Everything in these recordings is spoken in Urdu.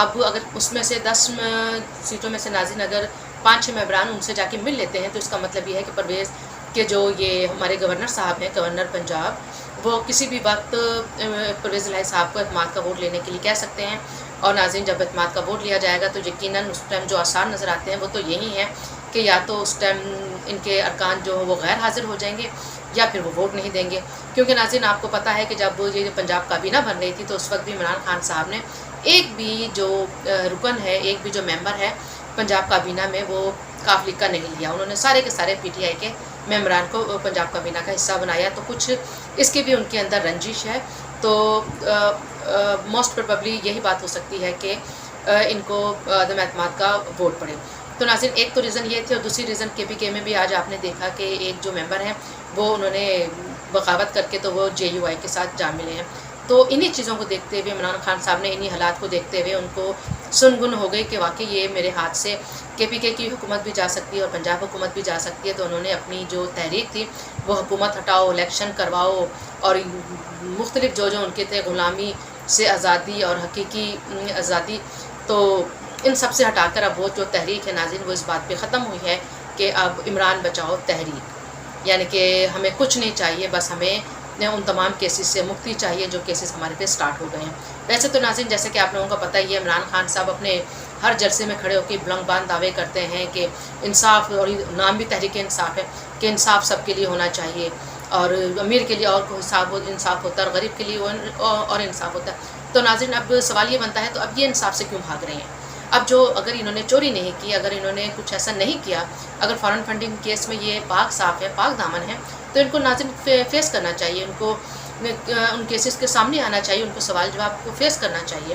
اب اگر اس میں سے 10 سیٹوں میں سے ناظرین اگر 5-6 ممبران ان سے جا کے مل لیتے ہیں تو اس کا مطلب یہ ہے کہ پرویز کہ جو یہ ہمارے گورنر صاحب ہیں، گورنر پنجاب، وہ کسی بھی وقت پرویز الہی صاحب کو اعتماد کا ووٹ لینے کے لیے کہہ سکتے ہیں. اور ناظرین جب اعتماد کا ووٹ لیا جائے گا تو یقیناً اس ٹائم جو آثار نظر آتے ہیں وہ تو یہی ہیں کہ یا تو اس ٹائم ان کے ارکان جو وہ غیر حاضر ہو جائیں گے یا پھر وہ ووٹ نہیں دیں گے. کیونکہ ناظرین آپ کو پتہ ہے کہ جب یہ پنجاب کابینہ بن رہی تھی تو اس وقت بھی عمران خان صاحب نے ایک بھی جو رکن ہے، ایک بھی جو ممبر ہے پنجاب کابینہ میں، وہ کاف لیگ کا نہیں لیا. انہوں نے سارے کے سارے پی ٹی آئی کے ممبران کو پنجاب کابینہ کا حصہ بنایا. تو کچھ اس کی بھی ان کے اندر رنجش ہے. تو موسٹ پروبیبلی یہی بات ہو سکتی ہے کہ ان کو عدم اعتماد کا ووٹ پڑے. تو ناظرین ایک تو ریزن یہ تھے، اور دوسری ریزن کے پی میں بھی آج آپ نے دیکھا کہ ایک جو ممبر ہیں وہ انہوں نے بغاوت کر کے تو وہ جے یو آئی کے ساتھ جا ملے ہیں. تو انہی چیزوں کو دیکھتے ہوئے عمران خان صاحب نے انہی حالات کو دیکھتے ہوئے ان کو سنگن ہو گئی کہ واقعی یہ میرے ہاتھ سے کے پی کے کی حکومت بھی جا سکتی ہے اور پنجاب حکومت بھی جا سکتی ہے. تو انہوں نے اپنی جو تحریک تھی وہ حکومت ہٹاؤ، الیکشن کرواؤ، اور مختلف جو ان کے تھے غلامی سے آزادی اور حقیقی آزادی، تو ان سب سے ہٹا کر اب وہ جو تحریک ہے ناظرین وہ اس بات پہ ختم ہوئی ہے کہ اب عمران بچاؤ تحریک، یعنی کہ ہمیں کچھ نہیں چاہیے، بس ہمیں ان تمام کیسز سے مکتی چاہیے جو کیسز ہمارے پہ سٹارٹ ہو گئے ہیں. ویسے تو ناظرین جیسے کہ آپ لوگوں کا پتہ ہی ہے، عمران خان صاحب اپنے ہر جلسے میں کھڑے ہو کے بلند بان دعوے کرتے ہیں کہ انصاف، اور نام بھی تحریک انصاف ہے کہ انصاف سب کے لیے ہونا چاہیے، اور امیر کے لیے اور انصاف ہوتا ہے اور غریب کے لیے اور انصاف ہوتا ہے. تو ناظرین اب سوال یہ بنتا ہے تو اب یہ انصاف سے کیوں بھاگ رہے ہیں؟ اب جو اگر انہوں نے چوری نہیں کی، اگر انہوں نے کچھ ایسا نہیں کیا، اگر فارن فنڈنگ کیس میں یہ پاک صاف ہے، پاک دامن ہے، تو ان کو ناظرین فیس کرنا چاہیے، ان کو ان کیسز کے سامنے آنا چاہیے، ان کو سوال جواب کو فیس کرنا چاہیے،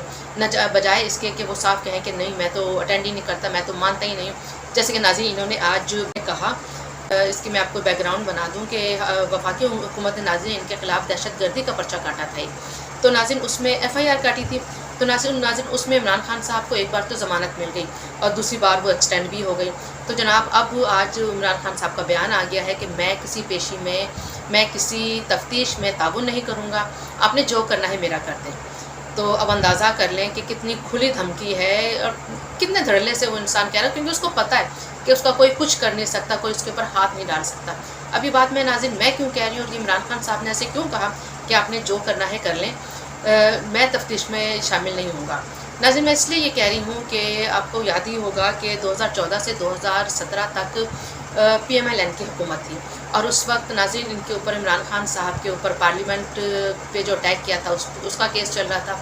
بجائے اس کے کہ وہ صاف کہیں کہ نہیں میں تو اٹینڈ ہی نہیں کرتا، میں تو مانتا ہی نہیں ہوں. جیسے کہ ناظرین انہوں نے آج کہا، اس کی میں آپ کو بیک گراؤنڈ بنا دوں کہ وفاقی حکومت نے ناظرین ان کے خلاف دہشت گردی کا پرچہ کاٹا تھا. تو ناظرین اس میں ایف آئی آر کاٹی تھی. تو ناظرین اس میں عمران خان صاحب کو ایک بار تو ضمانت مل گئی اور دوسری بار وہ ایکسٹینڈ بھی ہو گئی. تو جناب اب آج عمران خان صاحب کا بیان آ گیا ہے کہ میں کسی پیشی میں کسی تفتیش میں تعاون نہیں کروں گا، آپ نے جو کرنا ہے میرا کر دیں. تو اب اندازہ کر لیں کہ کتنی کھلی دھمکی ہے اور کتنے دھڑلے سے وہ انسان کہہ رہا ہے، کیونکہ اس کو پتہ ہے کہ اس کا کوئی کچھ کر نہیں سکتا، کوئی اس کے اوپر ہاتھ نہیں ڈال سکتا. ابھی بات میں ناظرین میں کیوں کہہ رہی ہوں کہ عمران خان صاحب نے ایسے کیوں کہا کہ آپ نے جو کرنا ہے کر لیں، میں تفتیش میں شامل نہیں ہوں گا. ناظرین میں اس لیے یہ کہہ رہی ہوں کہ آپ کو یاد ہی ہوگا کہ 2014 سے 2017 تک پی ایم ایل این کی حکومت تھی، اور اس وقت ناظرین ان کے اوپر عمران خان صاحب کے اوپر پارلیمنٹ پہ جو اٹیک کیا تھا اس کا کیس چل رہا تھا،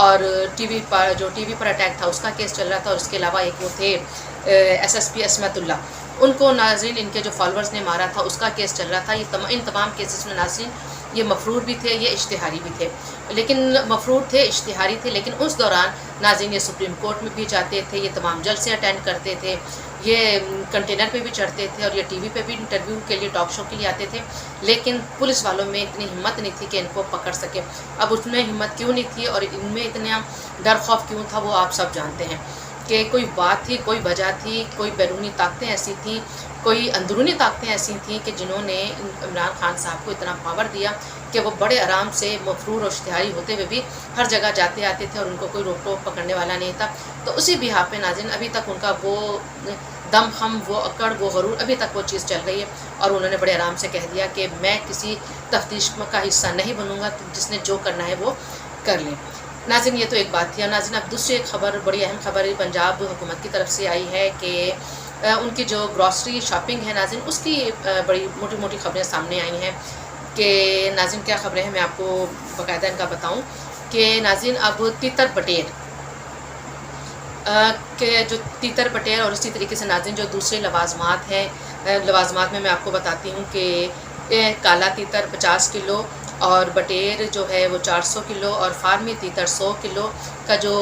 اور ٹی وی پر اٹیک تھا اس کا کیس چل رہا تھا. اور اس کے علاوہ ایک وہ تھے ایس ایس پی عصمت اللہ، ان کو ناظرین ان کے جو فالورز نے مارا تھا اس کا کیس چل رہا تھا. ان تمام کیسز میں ناظرین یہ مفرور بھی تھے، یہ اشتہاری بھی تھے، لیکن مفرور تھے، اشتہاری تھے، لیکن اس دوران ناظرین یہ سپریم کورٹ میں بھی جاتے تھے، یہ تمام جلسے اٹینڈ کرتے تھے، یہ کنٹینر پہ بھی چڑھتے تھے، اور یہ ٹی وی پہ بھی انٹرویو کے لیے، ٹاک شو کے لیے آتے تھے. لیکن پولیس والوں میں اتنی ہمت نہیں تھی کہ ان کو پکڑ سکے. اب اس میں ہمت کیوں نہیں تھی اور ان میں اتنا ڈر خوف کیوں تھا وہ آپ سب جانتے ہیں کہ کوئی بات تھی، کوئی وجہ تھی، کوئی بیرونی طاقتیں ایسی تھیں، کوئی اندرونی طاقتیں ایسی تھیں کہ جنہوں نے عمران خان صاحب کو اتنا پاور دیا کہ وہ بڑے آرام سے مفرور اور اشتہاری ہوتے ہوئے بھی ہر جگہ جاتے آتے تھے اور ان کو کوئی روک ٹوک پکڑنے والا نہیں تھا. تو اسی بحا پہ ناظرین ابھی تک ان کا وہ دم خم، وہ اکڑ، وہ غرور، ابھی تک وہ چیز چل رہی ہے. اور انہوں نے بڑے آرام سے کہہ دیا کہ میں کسی تفتیش کا حصہ نہیں بنوں گا، جس نے جو کرنا ہے وہ کر لیں. ناظرین یہ تو ایک بات تھی. اور ناظرین اب دوسری ایک خبر، بڑی اہم خبر پنجاب حکومت کی طرف سے آئی ہے کہ ان کی جو گراسری شاپنگ ہے ناظرین اس کی بڑی موٹی موٹی خبریں سامنے آئی ہیں. کہ ناظرین کیا خبریں ہیں میں آپ کو باقاعدہ ان کا بتاؤں کہ ناظرین اب تیتر بٹیر کہ جو تیتر بٹیر اور اسی طریقے سے ناظرین جو دوسرے لوازمات ہیں، لوازمات میں آپ کو بتاتی ہوں کہ کالا تیتر 50 کلو اور بٹیر جو ہے وہ 400 کلو اور فارمی تیتر 100 کلو کا جو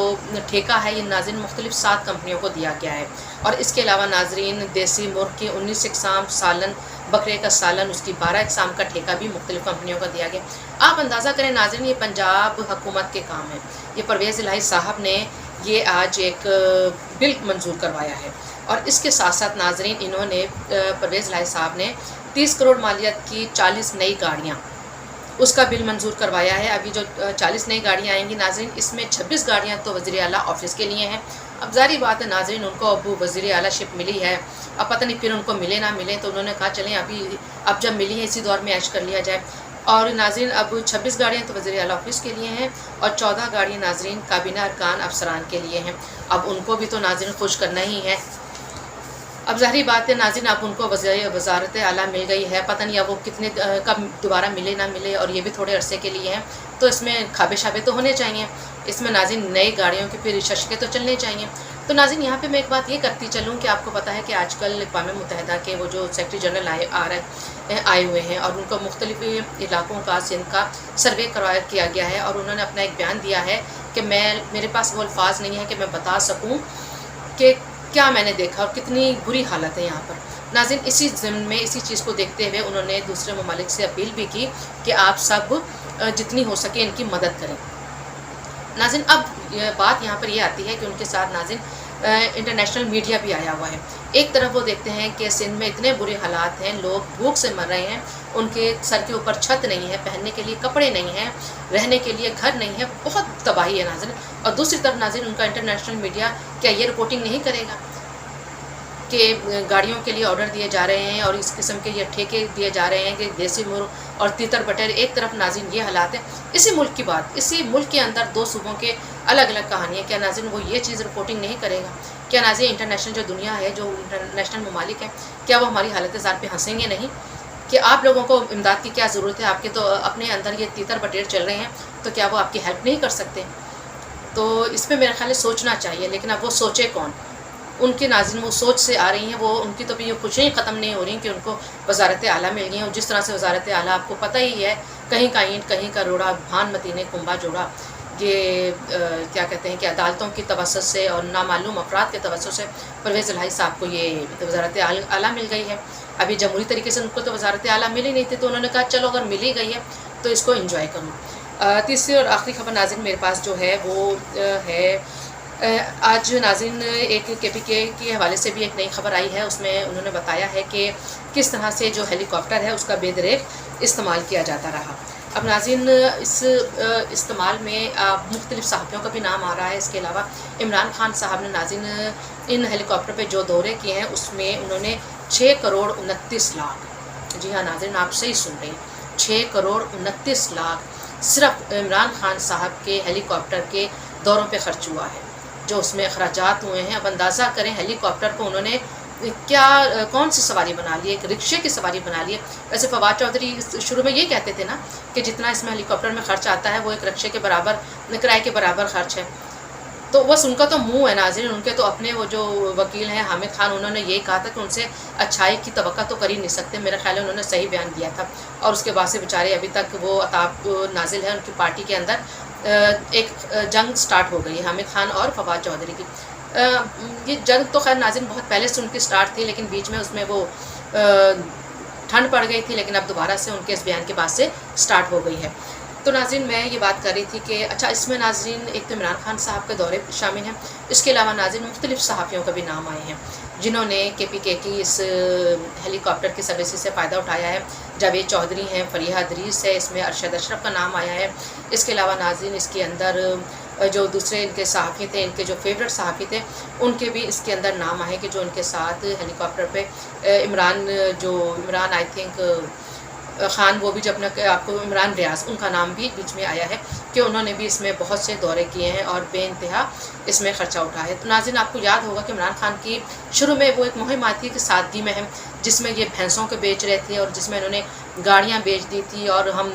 ٹھیکہ ہے یہ ناظرین مختلف 7 کمپنیوں کو دیا گیا ہے. اور اس کے علاوہ ناظرین دیسی مرغ کی 19 اقسام، سالن بکرے کا سالن اس کی 12 اقسام کا ٹھیکہ بھی مختلف کمپنیوں کا دیا گیا. آپ اندازہ کریں ناظرین یہ پنجاب حکومت کے کام ہے. یہ پرویز الہی صاحب نے یہ آج ایک بل منظور کروایا ہے، اور اس کے ساتھ ساتھ ناظرین انہوں نے پرویز الہی صاحب نے 30 کروڑ مالیت کی 40 نئی گاڑیاں اس کا بل منظور کروایا ہے۔ ابھی جو 40 نئی گاڑیاں آئیں گی ناظرین، اس میں 26 گاڑیاں تو وزیر اعلیٰ آفس کے لیے ہیں۔ اب ظاہری بات ہے ناظرین، ان کو اب وزیر اعلیٰ شپ ملی ہے، اب پتہ نہیں پھر ان کو ملے نہ ملے، تو انہوں نے کہا چلیں اب جب ملی ہے اسی دور میں عیش کر لیا جائے۔ اور ناظرین اب 26 گاڑیاں تو وزیر اعلیٰ آفس کے لیے ہیں اور 14 گاڑیاں ناظرین کابینہ ارکان افسران کے لیے ہیں۔ اب ان کو بھی تو ناظرین خوش کرنا ہی ہے۔ اب ظاہری بات ہے ناظرین، اب ان کو وزارت اعلیٰ مل گئی ہے، پتہ نہیں اب وہ کتنے کب دوبارہ ملے نہ ملے، اور یہ بھی تھوڑے عرصے کے لیے ہیں، تو اس میں کھابے شابے تو ہونے چاہیے، اس میں ناظرین نئی گاڑیوں کی پھر ششکیں تو چلنے چاہیے۔ تو ناظرین یہاں پہ میں ایک بات یہ کرتی چلوں کہ آپ کو پتہ ہے کہ آج کل اقوام متحدہ کے وہ جو سیکرٹری جنرل آئے ہوئے ہیں، اور ان کو مختلف علاقوں کا سندھ کا سروے کیا گیا ہے، اور انہوں نے اپنا ایک بیان دیا ہے کہ میرے پاس وہ الفاظ نہیں ہیں کہ میں بتا سکوں کہ کیا میں نے دیکھا اور کتنی بری حالت ہے یہاں پر۔ ناظرین اسی ضمن میں اسی چیز کو دیکھتے ہوئے انہوں نے دوسرے ممالک سے اپیل بھی کی کہ آپ سب جتنی ہو سکے ان کی مدد کریں۔ ناظرین اب بات یہاں پر یہ آتی ہے کہ ان کے ساتھ ناظرین انٹرنیشنل میڈیا بھی آیا ہوا ہے۔ ایک طرف وہ دیکھتے ہیں کہ سندھ میں اتنے برے حالات ہیں، لوگ بھوک سے مر رہے ہیں، ان کے سر کے اوپر چھت نہیں ہے، پہننے کے لیے کپڑے نہیں ہیں، رہنے کے لیے گھر نہیں ہے، بہت تباہی ہے ناظرین۔ اور دوسری طرف ناظرین ان کا انٹرنیشنل میڈیا کیا یہ رپورٹنگ نہیں کرے گا کہ گاڑیوں کے لیے آرڈر دیے جا رہے ہیں اور اس قسم کے یہ ٹھیکے دیے جا رہے ہیں کہ دیسی مرغ اور تیتر بٹیر، ایک طرف ناظرین یہ حالات ہیں۔ اسی ملک کی بات، اسی ملک کے اندر دو صوبوں کے الگ الگ کہانیاں، کیا ناظرین وہ یہ چیز رپورٹنگ نہیں کرے گا؟ کیا ناظرین انٹرنیشنل جو دنیا ہے، جو انٹرنیشنل ممالک ہیں، کیا وہ ہماری حالت زار پہ ہنسیں گے نہیں؟ کہ آپ لوگوں کو امداد کی کیا ضرورت ہے؟ آپ کے تو اپنے اندر یہ تیتر بٹیر چل رہے ہیں، تو کیا وہ آپ کی ہیلپ نہیں کر سکتے؟ تو اس پہ میرے خیال ہے سوچنا چاہیے، لیکن اب وہ سوچے کون؟ ان کے ناظرین وہ سوچ سے آ رہی ہیں، وہ ان کی تو بھی یہ خوشیاں ختم نہیں ہو رہی کہ ان کو وزارت اعلیٰ مل گئی ہیں۔ اور جس طرح سے وزارت اعلیٰ آپ کو پتہ ہی ہے، کہیں کا اینٹ کہیں کا روڑا، بھان متینے کنبا جوڑا، یہ کیا کہتے ہیں کہ عدالتوں کی توسط سے اور نامعلوم افراد کے توسط سے پرویز الہی صاحب کو یہ وزارت اعلیٰ مل گئی ہے۔ ابھی جمہوری طریقے سے ان کو تو وزارت اعلیٰ مل ہی نہیں تھی، تو انہوں نے کہا چلو اگر مل ہی گئی ہے تو اس کو انجوائے کروں۔ تیسری اور آخری خبر ناظرین میرے پاس جو ہے وہ ہے آج ناظرین ایک کے پی کے حوالے سے بھی ایک نئی خبر آئی ہے، اس میں انہوں نے بتایا ہے کہ کس طرح سے جو ہیلی کاپٹر ہے اس کا بے دریغ استعمال کیا جاتا رہا۔ اب ناظرین اس استعمال میں مختلف صحافیوں کا بھی نام آ رہا ہے، اس کے علاوہ عمران خان صاحب نے ناظرین ان ہیلی کاپٹر پہ جو دورے کیے ہیں اس میں انہوں نے 6 کروڑ 29 لاکھ، جی ہاں ناظرین آپ صحیح سن رہے ہیں، 6 کروڑ 29 لاکھ صرف عمران خان صاحب کے ہیلی کاپٹر کے دوروں پہ خرچ ہوا ہے، جو اس میں اخراجات ہوئے ہیں۔ اب اندازہ کریں ہیلی کاپٹر کو انہوں نے کون سی سواری بنا لی ہے، ایک رکشے کی سواری بنا لی ہے۔ ویسے فواد چودھری شروع میں یہ کہتے تھے نا کہ جتنا اس میں ہیلی کاپٹر میں خرچ آتا ہے وہ ایک رکشے کے برابر، کرائے کے برابر خرچ ہے۔ تو بس ان کا تو منہ ہے ناظرین، ان کے تو اپنے وہ جو وکیل ہیں حامد خان، انہوں نے یہی کہا تھا کہ ان سے اچھائی کی توقع تو کر ہی نہیں سکتے۔ میرا خیال ہے انہوں نے صحیح بیان دیا تھا، اور اس کے بعد سے بیچارے ابھی تک وہ عطاب نازل ہے، ان کی پارٹی کے اندر ایک جنگ سٹارٹ ہو گئی ہے حامد خان اور فواد چودھری کی۔ یہ جنگ تو خیر ناظرین بہت پہلے سے ان کی سٹارٹ تھی، لیکن بیچ میں اس میں وہ ٹھنڈ پڑ گئی تھی، لیکن اب دوبارہ سے ان کے اس بیان کے بعد سے سٹارٹ ہو گئی ہے۔ تو ناظرین میں یہ بات کر رہی تھی کہ اچھا اس میں ناظرین ایک تو عمران خان صاحب کے دورے شامل ہیں، اس کے علاوہ ناظرین مختلف صحافیوں کا بھی نام آئے ہیں جنہوں نے کے پی کے کی اس ہیلی کاپٹر کی سروسز سے فائدہ اٹھایا ہے۔ جاوید چودھری ہیں، فریحہ ادریس ہے، اس میں ارشد اشرف کا نام آیا ہے۔ اس کے علاوہ ناظرین اس کے اندر جو دوسرے ان کے صحافی تھے، ان کے جو فیوریٹ صحافی تھے، ان کے بھی اس کے اندر نام آئے کہ جو ان کے ساتھ ہیلی کاپٹر پہ عمران آئی تھنک خان، وہ بھی جب آپ کو عمران ریاض، ان کا نام بھی بیچ میں آیا ہے کہ انہوں نے بھی اس میں بہت سے دورے کیے ہیں اور بے انتہا اس میں خرچہ اٹھایا ہے۔ تو ناظرین آپ کو یاد ہوگا کہ عمران خان کی شروع میں وہ ایک مہم آئی تھی کہ سادگی مہم، جس میں یہ بھینسوں کے بیچ رہے تھے اور جس میں انہوں نے گاڑیاں بیچ دی تھی اور ہم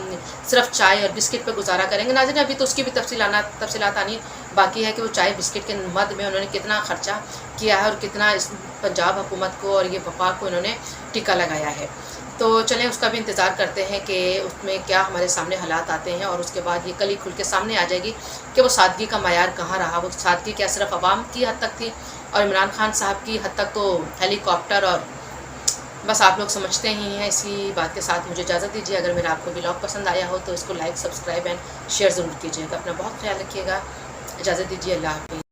صرف چائے اور بسکٹ پہ گزارا کریں گے۔ ناظرین ابھی تو اس کی بھی تفصیلات آنی باقی ہے کہ وہ چائے بسکٹ کے مد میں انہوں نے کتنا خرچہ کیا ہے اور کتنا اس پنجاب حکومت کو اور یہ وفاق کو انہوں نے ٹیکا لگایا ہے۔ تو چلیں اس کا بھی انتظار کرتے ہیں کہ اس میں کیا ہمارے سامنے حالات آتے ہیں، اور اس کے بعد یہ کل ہی کھل کے سامنے آ جائے گی کہ وہ سادگی کا معیار کہاں رہا۔ وہ سادگی کیا صرف عوام کی حد تک تھی، اور عمران خان صاحب کی حد تک تو ہیلی کاپٹر، اور بس آپ لوگ سمجھتے ہی ہیں۔ اسی بات کے ساتھ مجھے اجازت دیجیے، اگر میرا آپ کو ولاگ پسند آیا ہو تو اس کو لائک، سبسکرائب اینڈ شیئر ضرور کیجیے گا۔ اپنا بہت خیال رکھیے گا، اجازت دیجیے، اللہ حافظ۔